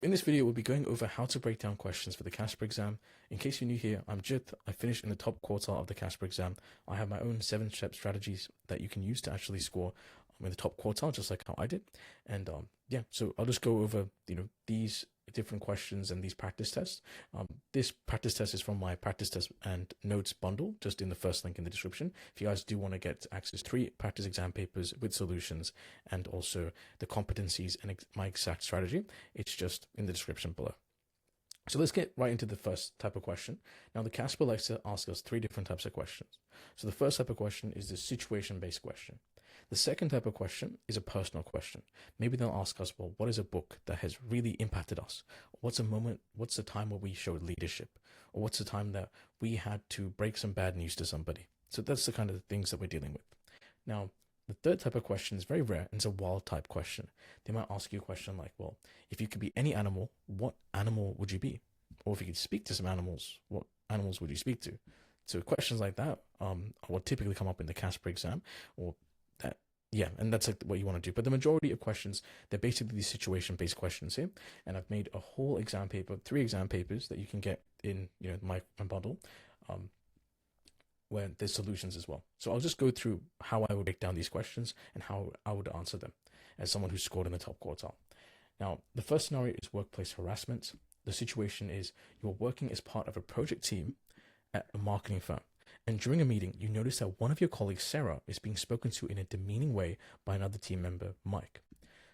In this video, we'll be going over how to break down questions for the CASPer exam. In case you're new here, I'm Jith. I finished in the top quartile of the CASPer exam. I have my own 7-step strategies that you can use to actually score in the top quartile, just like how I did. And yeah, so I'll just go over these different questions and these practice tests. This practice test is from my practice test and notes bundle, just in the first link in the description. If you guys do want to get access to 3 practice exam papers with solutions and also the competencies and my exact strategy, it's just in the description below. So let's get right into the first type of question. Now, the CASPer likes to ask us 3 different types of questions. So the first type of question is the situation-based question. The second type of question is a personal question. Maybe they'll ask us, well, what is a book that has really impacted us? What's a time where we showed leadership? Or what's a time that we had to break some bad news to somebody? So that's the kind of things that we're dealing with. Now, the third type of question is very rare, and it's a wild type question. They might ask you a question like, well, if you could be any animal, what animal would you be? Or if you could speak to some animals, what animals would you speak to? So questions like that will typically come up in the CASPer exam, or that, yeah, and that's like what you want to do. But the majority of questions, they're basically these situation-based questions here. And I've made a whole exam paper, 3 exam papers that you can get in my bundle, where there's solutions as well. So I'll just go through how I would break down these questions and how I would answer them as someone who scored in the top quartile. Now, the first scenario is workplace harassment. The situation is you're working as part of a project team at a marketing firm. And during a meeting, you notice that one of your colleagues, Sarah, is being spoken to in a demeaning way by another team member, Mike.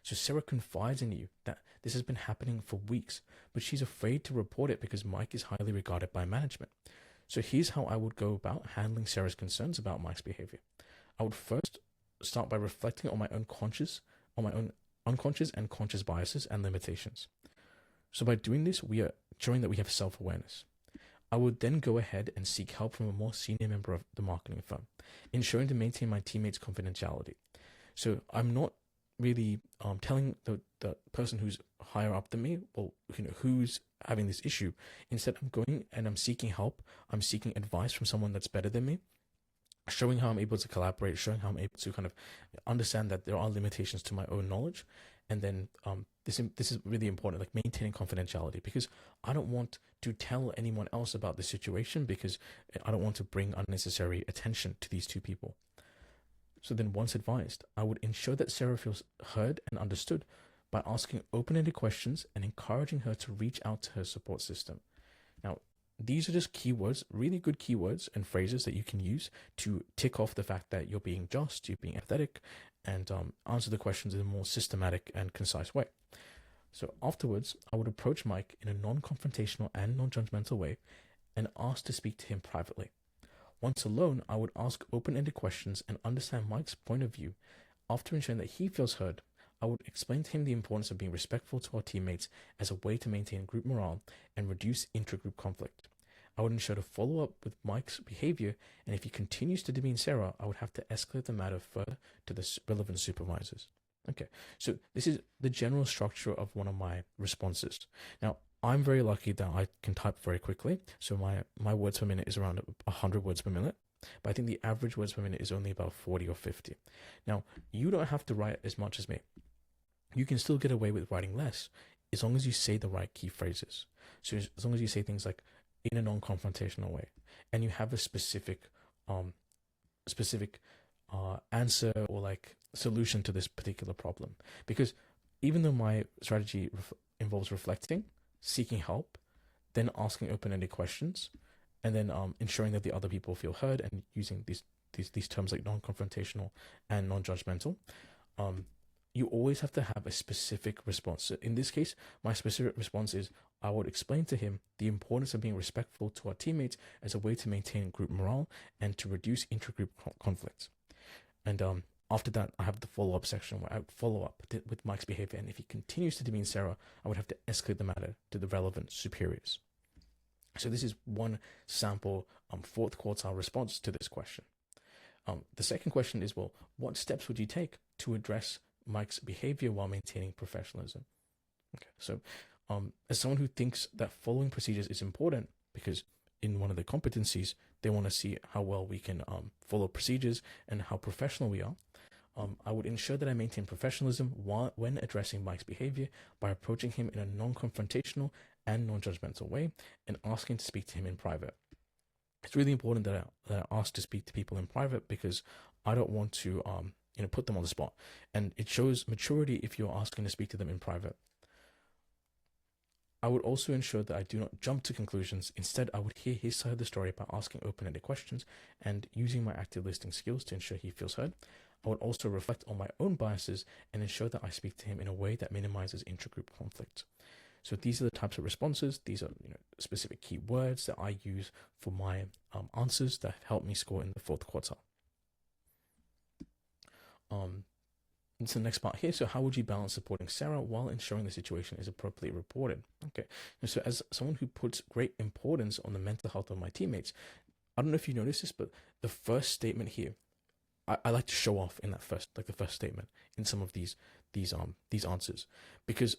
So Sarah confides in you that this has been happening for weeks, but she's afraid to report it because Mike is highly regarded by management. So here's how I would go about handling Sarah's concerns about Mike's behavior. I would first start by reflecting on my own unconscious and conscious biases and limitations. So by doing this, we are showing that we have self-awareness. I would then go ahead and seek help from a more senior member of the marketing firm, ensuring to maintain my teammates' confidentiality. So I'm not really telling the person who's higher up than me, well, who's having this issue. Instead, I'm going and I'm seeking help. I'm seeking advice from someone that's better than me, showing how I'm able to collaborate, showing how I'm able to kind of understand that there are limitations to my own knowledge. And then this is really important, like maintaining confidentiality, because I don't want to tell anyone else about the situation, because I don't want to bring unnecessary attention to these 2 people. So then, once advised, I would ensure that Sarah feels heard and understood by asking open-ended questions and encouraging her to reach out to her support system. Now, these are just keywords, really good keywords and phrases that you can use to tick off the fact that you're being just, you're being empathetic, and answer the questions in a more systematic and concise way. So afterwards, I would approach Mike in a non-confrontational and non-judgmental way and ask to speak to him privately. Once alone, I would ask open-ended questions and understand Mike's point of view. After ensuring that he feels heard, I would explain to him the importance of being respectful to our teammates as a way to maintain group morale and reduce intra-group conflict. I would ensure to follow up with Mike's behavior, and if he continues to demean Sarah, I would have to escalate the matter further to the relevant supervisors. Okay, so this is the general structure of one of my responses. Now, I'm very lucky that I can type very quickly, so my words per minute is around 100 words per minute, but I think the average words per minute is only about 40 or 50. Now, you don't have to write as much as me. You can still get away with writing less, as long as you say the right key phrases. So as long as you say things like, in a non-confrontational way, and you have a specific answer or like solution to this particular problem. Because even though my strategy involves reflecting, seeking help, then asking open-ended questions, and then ensuring that the other people feel heard, and using these terms like non-confrontational and non-judgmental, you always have to have a specific response. So in this case, my specific response is I would explain to him the importance of being respectful to our teammates as a way to maintain group morale and to reduce intra-group conflicts. And after that, I have the follow-up section where I would follow up with Mike's behavior. And if he continues to demean Sarah, I would have to escalate the matter to the relevant superiors. So this is one sample 4th quartile response to this question. The second question is, well, what steps would you take to address Mike's behavior while maintaining professionalism? Okay, so as someone who thinks that following procedures is important, because in one of the competencies, they want to see how well we can follow procedures and how professional we are, I would ensure that I maintain professionalism when addressing Mike's behavior by approaching him in a non-confrontational and non-judgmental way and asking to speak to him in private. It's really important that I ask to speak to people in private because I don't want to put them on the spot, and it shows maturity if you're asking to speak to them in private. I would also ensure that I do not jump to conclusions. Instead, I would hear his side of the story by asking open-ended questions and using my active listening skills to ensure he feels heard. I would also reflect on my own biases and ensure that I speak to him in a way that minimizes intragroup conflict. So these are the types of responses. These are specific key words that I use for my answers that help me score in the fourth quartile. It's the next part here. So how would you balance supporting Sarah while ensuring the situation is appropriately reported? Okay. And so as someone who puts great importance on the mental health of my teammates, I don't know if you noticed this, but the first statement here, I like to show off in that first statement in some of these answers, because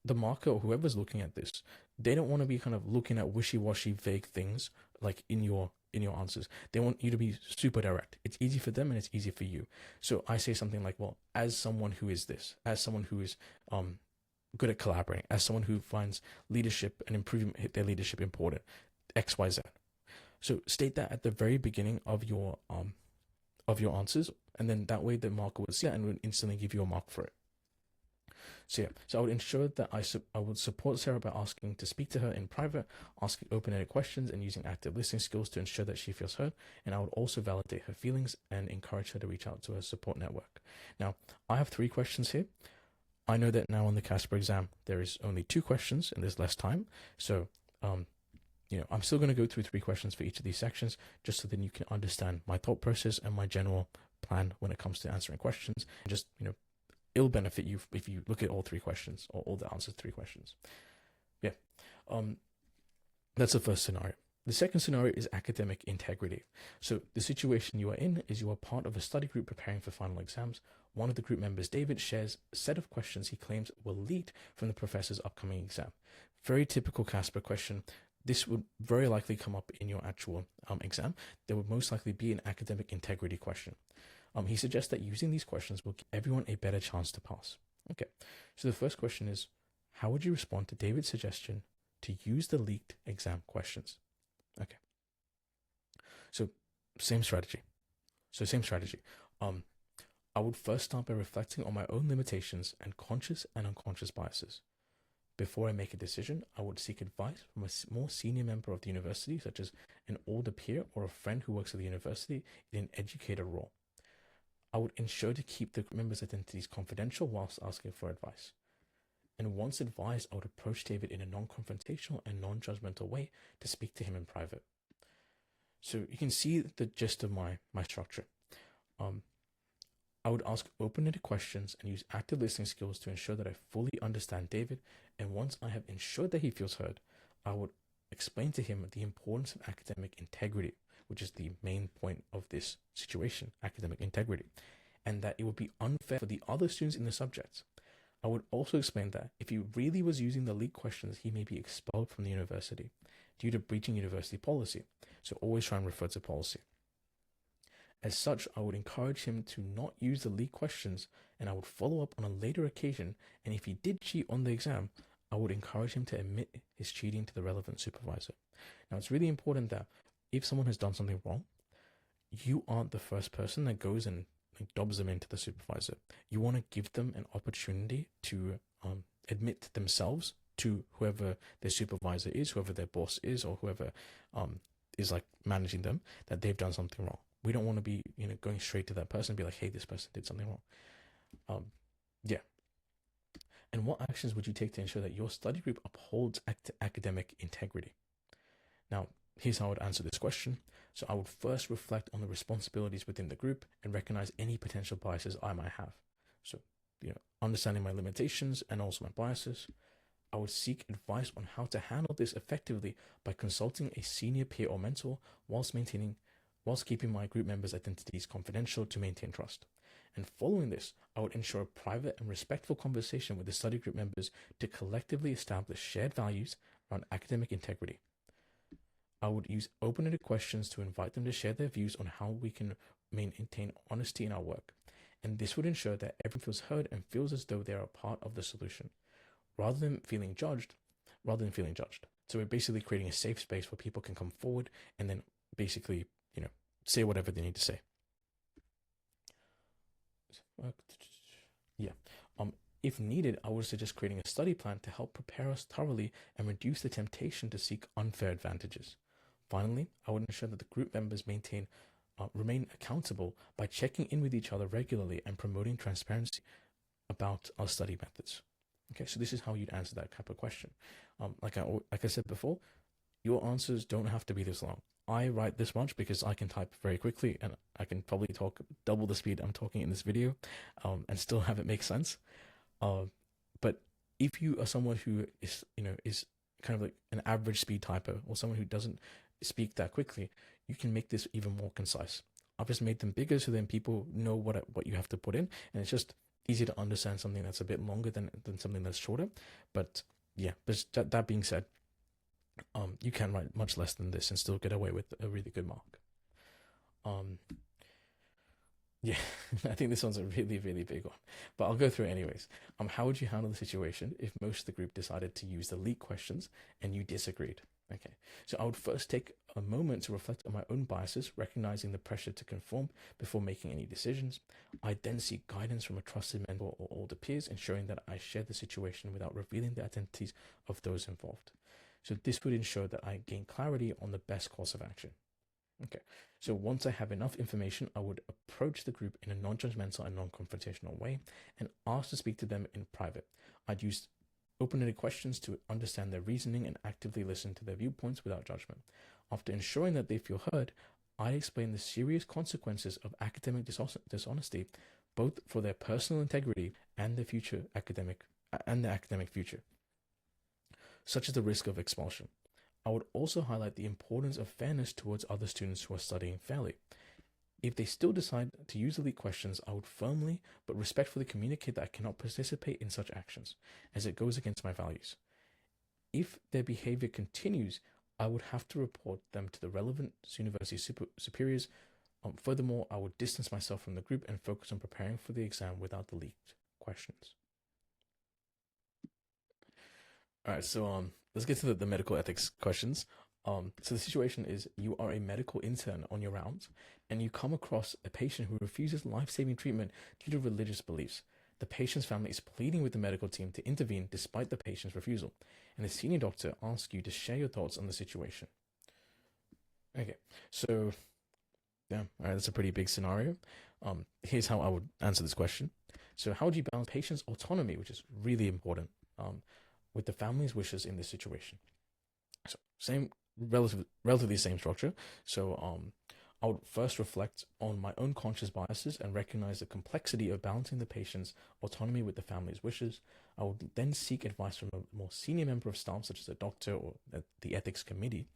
the marker or whoever's looking at this, they don't want to be kind of looking at wishy-washy, vague things like in your answers. They want you to be super direct. It's easy for them and it's easy for you. So I say something like, well, as someone who is this, as someone who is good at collaborating, as someone who finds leadership and improving their leadership important, X, Y, Z. So state that at the very beginning of your answers, and then that way the marker would see that and would instantly give you a mark for it. So yeah, so I would ensure that I would support Sarah by asking to speak to her in private, asking open-ended questions and using active listening skills to ensure that she feels heard. And I would also validate her feelings and encourage her to reach out to her support network. Now, I have 3 questions here. I know that now on the CASPer exam, there is only 2 questions and there's less time. So, I'm still going to go through 3 questions for each of these sections, just so that you can understand my thought process and my general plan when it comes to answering questions. And just, it'll benefit you if you look at all 3 questions or all the answers to 3 questions. Yeah. That's the first scenario. The second scenario is academic integrity. So the situation you are in is you are part of a study group preparing for final exams. One of the group members, David, shares a set of questions he claims were leaked from the professor's upcoming exam. Very typical CASPer question. This would very likely come up in your actual exam. There would most likely be an academic integrity question. He suggests that using these questions will give everyone a better chance to pass. Okay, so the first question is, how would you respond to David's suggestion to use the leaked exam questions? Okay, so same strategy. I would first start by reflecting on my own limitations and conscious and unconscious biases. Before I make a decision, I would seek advice from a more senior member of the university, such as an older peer or a friend who works at the university in an educator role. I would ensure to keep the members' identities confidential whilst asking for advice. And once advised, I would approach David in a non-confrontational and non-judgmental way to speak to him in private. So you can see the gist of my structure. I would ask open-ended questions and use active listening skills to ensure that I fully understand David. And once I have ensured that he feels heard, I would explain to him the importance of academic integrity, which is the main point of this situation, academic integrity, and that it would be unfair for the other students in the subjects. I would also explain that if he really was using the leaked questions, he may be expelled from the university due to breaching university policy. So always try and refer to policy. As such, I would encourage him to not use the leaked questions, and I would follow up on a later occasion, and if he did cheat on the exam, I would encourage him to admit his cheating to the relevant supervisor. Now, it's really important that if someone has done something wrong, you aren't the first person that goes and dobs them into the supervisor. You want to give them an opportunity to admit themselves to whoever their supervisor is, whoever their boss is, or whoever is like managing them, that they've done something wrong. We don't want to be going straight to that person and be like, hey, this person did something wrong. Yeah. And what actions would you take to ensure that your study group upholds academic integrity? Now, here's how I would answer this question. So I would first reflect on the responsibilities within the group and recognize any potential biases I might have. So, understanding my limitations and also my biases. I would seek advice on how to handle this effectively by consulting a senior peer or mentor whilst keeping my group members' identities confidential to maintain trust. And following this, I would ensure a private and respectful conversation with the study group members to collectively establish shared values around academic integrity. I would use open-ended questions to invite them to share their views on how we can maintain honesty in our work. And this would ensure that everyone feels heard and feels as though they are a part of the solution, rather than feeling judged, rather than feeling judged. So we're basically creating a safe space where people can come forward and then basically, say whatever they need to say. Yeah. If needed, I would suggest creating a study plan to help prepare us thoroughly and reduce the temptation to seek unfair advantages. Finally, I would ensure that the group members remain accountable by checking in with each other regularly and promoting transparency about our study methods. Okay, so this is how you'd answer that type of question. Like I said before, your answers don't have to be this long. I write this much because I can type very quickly, and I can probably talk double the speed I'm talking in this video, and still have it make sense. But if you are someone who is kind of like an average speed typer, or someone who doesn't speak that quickly, you can make this even more concise. I've just made them bigger so then people know what you have to put in, and it's just easier to understand something that's a bit longer than something that's shorter. But yeah, but that being said, you can write much less than this and still get away with a really good mark. Yeah, I think this one's a really, really big one, but I'll go through it anyways. How would you handle the situation if most of the group decided to use the leak questions and you disagreed? Okay, so I would first take a moment to reflect on my own biases, recognizing the pressure to conform before making any decisions. I then seek guidance from a trusted mentor or older peers, ensuring that I share the situation without revealing the identities of those involved. So this would ensure that I gain clarity on the best course of action. Okay, so once I have enough information, I would approach the group in a non-judgmental and non-confrontational way and ask to speak to them in private. I'd use open-ended questions to understand their reasoning and actively listen to their viewpoints without judgment. After ensuring that they feel heard, I explain the serious consequences of academic dishonesty, both for their personal integrity and their academic future, such as the risk of expulsion. I would also highlight the importance of fairness towards other students who are studying fairly. If they still decide to use elite questions, I would firmly but respectfully communicate that I cannot participate in such actions, as it goes against my values. If their behavior continues, I would have to report them to the relevant university superiors. Furthermore, I would distance myself from the group and focus on preparing for the exam without the leaked questions. All right, so let's get to the medical ethics questions. So the situation is you are a medical intern on your rounds and you come across a patient who refuses life-saving treatment due to religious beliefs. The patient's family is pleading with the medical team to intervene despite the patient's refusal, and the senior doctor asks you to share your thoughts on the situation. Okay, so yeah, all right, that's a pretty big scenario. Here's how I would answer this question. So how would you balance patient's autonomy, which is really important, with the family's wishes in this situation? So same, relatively same structure. So I would first reflect on my own conscious biases and recognize the complexity of balancing the patient's autonomy with the family's wishes. I would then seek advice from a more senior member of staff, such as a doctor or the ethics committee,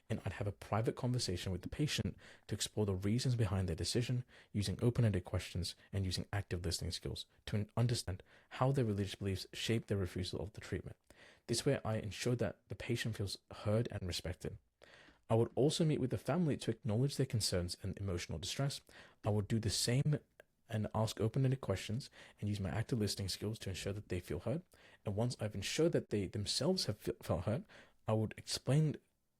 and I'd have a private conversation with the patient to explore the reasons behind their decision, using open-ended questions and using active listening skills to understand how their religious beliefs shape their refusal of the treatment. This way, I ensure that the patient feels heard and respected. I would also meet with the family to acknowledge their concerns and emotional distress. I would do the same and ask open-ended questions and use my active listening skills to ensure that they feel heard. And once I've ensured that they themselves have felt heard, I would explain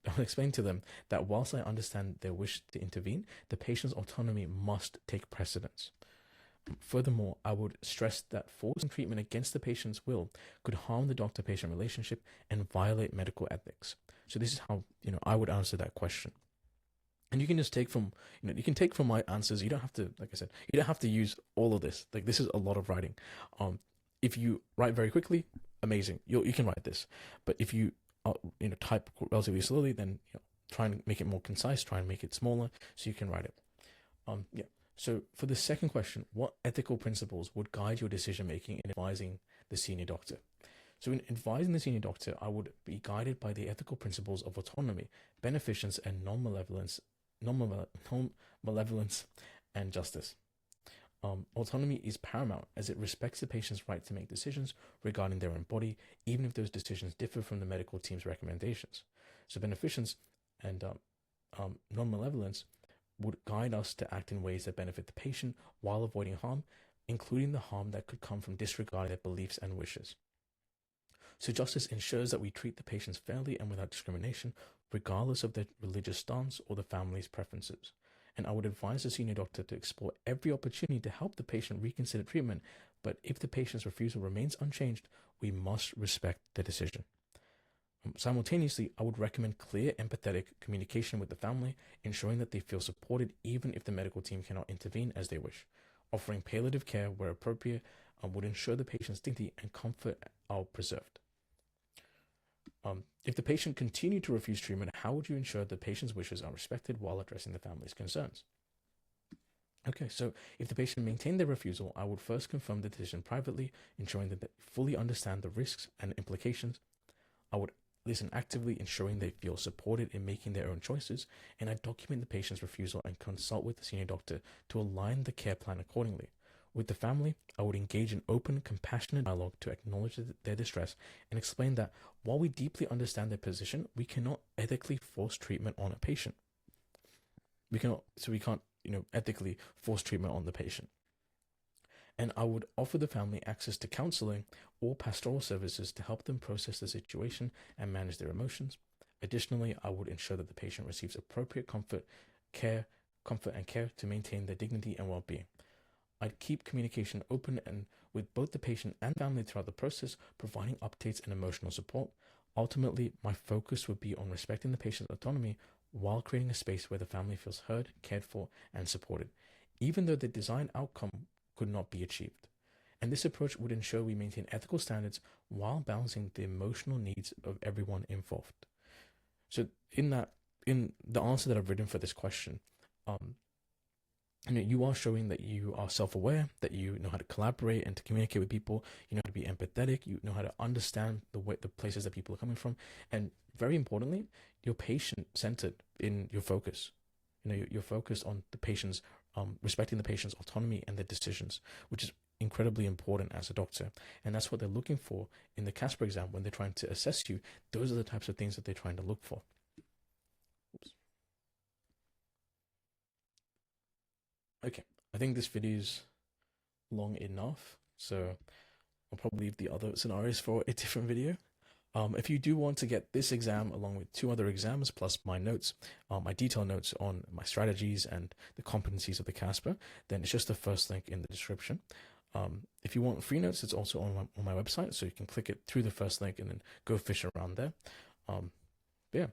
to them that whilst I understand their wish to intervene, the patient's autonomy must take precedence. Furthermore, I would stress that forcing treatment against the patient's will could harm the doctor-patient relationship and violate medical ethics. So this is how I would answer that question. And you can just take from you can take from my answers. You don't have to, like I said, you don't have to use all of this. Like, this is a lot of writing. If you write very quickly, amazing. You can write this. But if you type relatively slowly, then try and make it more concise. Try and make it smaller so you can write it. Yeah. So for the second question, what ethical principles would guide your decision making in advising the senior doctor? So in advising the senior doctor, I would be guided by the ethical principles of autonomy, beneficence, and non-malevolence and justice. Autonomy is paramount as it respects the patient's right to make decisions regarding their own body, even if those decisions differ from the medical team's recommendations. So beneficence and non-malevolence would guide us to act in ways that benefit the patient while avoiding harm, including the harm that could come from disregarding their beliefs and wishes. So justice ensures that we treat the patients fairly and without discrimination, regardless of their religious stance or the family's preferences. And I would advise the senior doctor to explore every opportunity to help the patient reconsider treatment, but if the patient's refusal remains unchanged, we must respect the decision. Simultaneously, I would recommend clear, empathetic communication with the family, ensuring that they feel supported even if the medical team cannot intervene as they wish. Offering palliative care where appropriate would ensure the patient's dignity and comfort are preserved. If the patient continued to refuse treatment, how would you ensure the patient's wishes are respected while addressing the family's concerns? Okay, so if the patient maintained their refusal, I would first confirm the decision privately, ensuring that they fully understand the risks and implications. I would listen actively, ensuring they feel supported in making their own choices, and I document the patient's refusal and consult with the senior doctor to align the care plan accordingly. With the family, I would engage in open, compassionate dialogue to acknowledge their distress and explain that while we deeply understand their position, we cannot ethically force treatment on a patient. We can't ethically force treatment on the patient. And I would offer the family access to counseling or pastoral services to help them process the situation and manage their emotions. Additionally, I would ensure that the patient receives appropriate comfort and care to maintain their dignity and well-being. I'd keep communication open and with both the patient and family throughout the process, providing updates and emotional support. Ultimately, my focus would be on respecting the patient's autonomy while creating a space where the family feels heard, cared for, and supported, even though the desired outcome could not be achieved. And this approach would ensure we maintain ethical standards while balancing the emotional needs of everyone involved. So in the answer that I've written for this question, you are showing that you are self-aware, that you know how to collaborate and to communicate with people, you know how to be empathetic, you know how to understand the places that people are coming from, and very importantly, you're patient-centered in your focus. You're focused on the patient's, respecting the patient's autonomy and their decisions, which is incredibly important as a doctor. And that's what they're looking for in the CASPer exam when they're trying to assess you. Those are the types of things that they're trying to look for. Oops. Okay, I think this video is long enough, so I'll probably leave the other scenarios for a different video. If you do want to get this exam along with 2 other exams plus my notes, my detailed notes on my strategies and the competencies of the CASPer, then it's just the first link in the description. If you want free notes, it's also on my website, so you can click it through the first link and then go fish around there. Yeah.